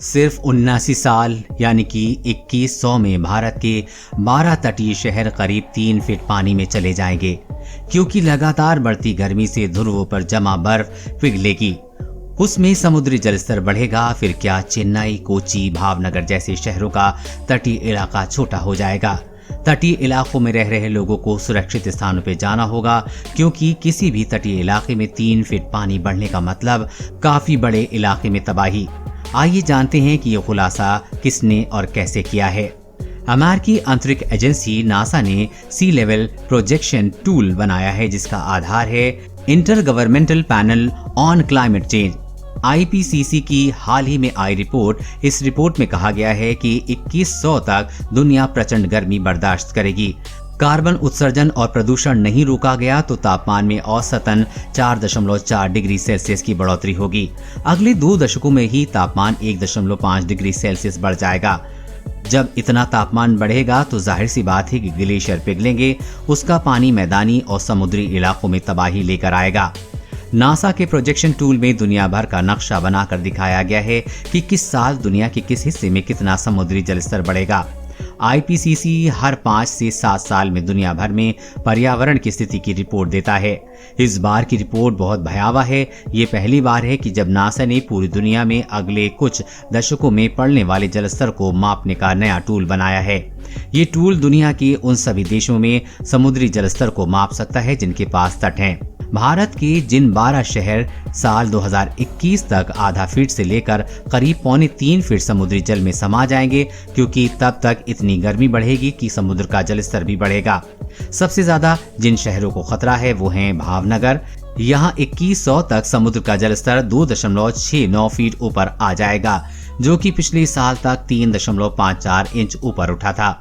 सिर्फ 79 साल यानी कि 2100 में भारत के 12 तटीय शहर करीब 3 फीट पानी में चले जाएंगे, क्योंकि लगातार बढ़ती गर्मी से ध्रुवों पर जमा बर्फ पिघलेगी। उसमें समुद्री जलस्तर बढ़ेगा। फिर क्या चेन्नई, कोची, भावनगर जैसे शहरों का तटीय इलाका छोटा हो जाएगा। तटीय इलाकों में रह रहे लोगों को सुरक्षित स्थानों पर जाना होगा, क्योंकि किसी भी तटीय इलाके में 3 फीट पानी बढ़ने का मतलब काफी बड़े इलाके में तबाही। आइए जानते हैं कि यह खुलासा किसने और कैसे किया है। अमेरिकी अंतरिक्ष एजेंसी नासा ने सी लेवल प्रोजेक्शन टूल बनाया है, जिसका आधार है inter governmental panel on climate change IPCC की हाल ही में आई रिपोर्ट। इस रिपोर्ट में कहा गया है कि 2100 तक दुनिया प्रचंड गर्मी बर्दाश्त करेगी। कार्बन उत्सर्जन और प्रदूषण नहीं रोका गया तो तापमान में औसतन 4.4 डिग्री सेल्सियस की बढ़ोतरी होगी। अगले 2 दशकों में ही तापमान 1.5 डिग्री सेल्सियस बढ़ जाएगा। जब इतना तापमान बढ़ेगा तो जाहिर सी बात है कि ग्लेशियर पिघलेंगे, उसका पानी मैदानी और समुद्री इलाकों में तबाही लेकर आएगा। नासा के प्रोजेक्शन टूल में दुनिया भर का नक्शा बनाकर दिखाया गया है कि किस साल दुनिया के किस हिस्से में कितना समुद्री जलस्तर बढ़ेगा। IPCC हर 5 से 7 साल में दुनिया भर में पर्यावरण की स्थिति की रिपोर्ट देता है। इस बार की रिपोर्ट बहुत भयावह है। ये पहली बार है कि जब नासा ने पूरी दुनिया में अगले कुछ दशकों में पड़ने वाले जलस्तर को मापने का नया टूल बनाया है। ये टूल दुनिया के उन सभी देशों में समुद्री जलस्तर को माप सकता है जिनके पास तट हैं। भारत के जिन 12 शहर साल 2021 तक आधा फीट से लेकर करीब 2.25 फीट समुद्री जल में समा जाएंगे, क्योंकि तब तक इतनी गर्मी बढ़ेगी कि समुद्र का जलस्तर भी बढ़ेगा। सबसे ज्यादा जिन शहरों को खतरा है वो हैं भावनगर। यहाँ 2100 तक समुद्र का जलस्तर 2.69 फीट ऊपर आ जाएगा, जो कि पिछले साल तक 3.54 इंच ऊपर उठा था।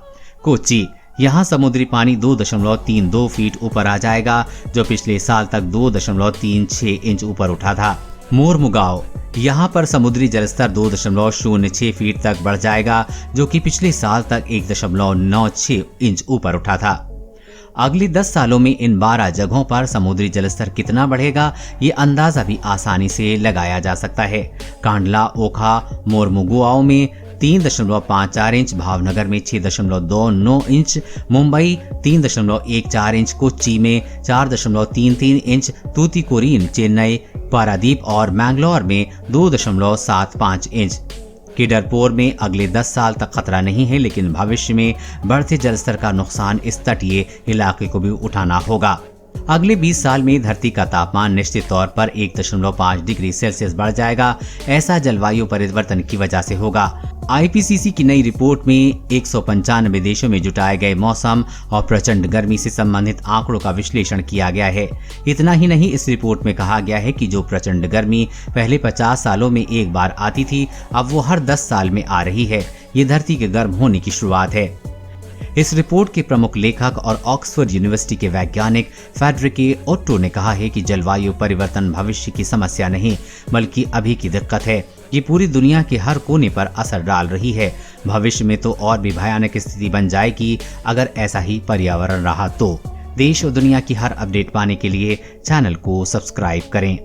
कोची, यहाँ समुद्री पानी 2.32 फीट ऊपर आ जाएगा, जो पिछले साल तक 2.36 इंच ऊपर उठा था। मोरमुगांव, यहाँ पर समुद्री जलस्तर 2.06 फीट तक बढ़ जाएगा, जो कि पिछले साल तक 1.96 इंच ऊपर उठा था। अगले 10 सालों में इन 12 जगहों पर समुद्री जलस्तर कितना बढ़ेगा, ये अंदाजा भी आसानी से लगाया जा सकता है। कांडला, ओखा, मोरमुगांव में 3.54 इंच, भावनगर में 6.29 इंच, मुंबई 3.14 इंच, कोच्चि में 4.33 इंच, तूतीकोरिन, चेन्नई, पारादीप और मैंगलोर में 2.75 इंच। किडरपोर में अगले 10 साल तक खतरा नहीं है, लेकिन भविष्य में बढ़ते जलस्तर का नुकसान इस तटीय इलाके को भी उठाना होगा। अगले 20 साल में धरती का तापमान निश्चित तौर पर 1.5 डिग्री सेल्सियस बढ़ जाएगा। ऐसा जलवायु परिवर्तन की वजह से होगा। IPCC की नई रिपोर्ट में 195 देशों में जुटाए गए मौसम और प्रचंड गर्मी से संबंधित आंकड़ों का विश्लेषण किया गया है। इतना ही नहीं, इस रिपोर्ट में कहा गया है कि जो प्रचंड गर्मी पहले 50 सालों में एक बार आती थी, अब वो हर 10 साल में आ रही है। ये धरती के गर्म होने की शुरुआत है। इस रिपोर्ट के प्रमुख लेखक और ऑक्सफोर्ड यूनिवर्सिटी के वैज्ञानिक फेडरिके ओट्टो ने कहा है कि जलवायु परिवर्तन भविष्य की समस्या नहीं, बल्कि अभी की दिक्कत है। ये पूरी दुनिया के हर कोने पर असर डाल रही है। भविष्य में तो और भी भयानक स्थिति बन जाएगी अगर ऐसा ही पर्यावरण रहा तो। देश और दुनिया की हर अपडेट पाने के लिए चैनल को सब्सक्राइब करें।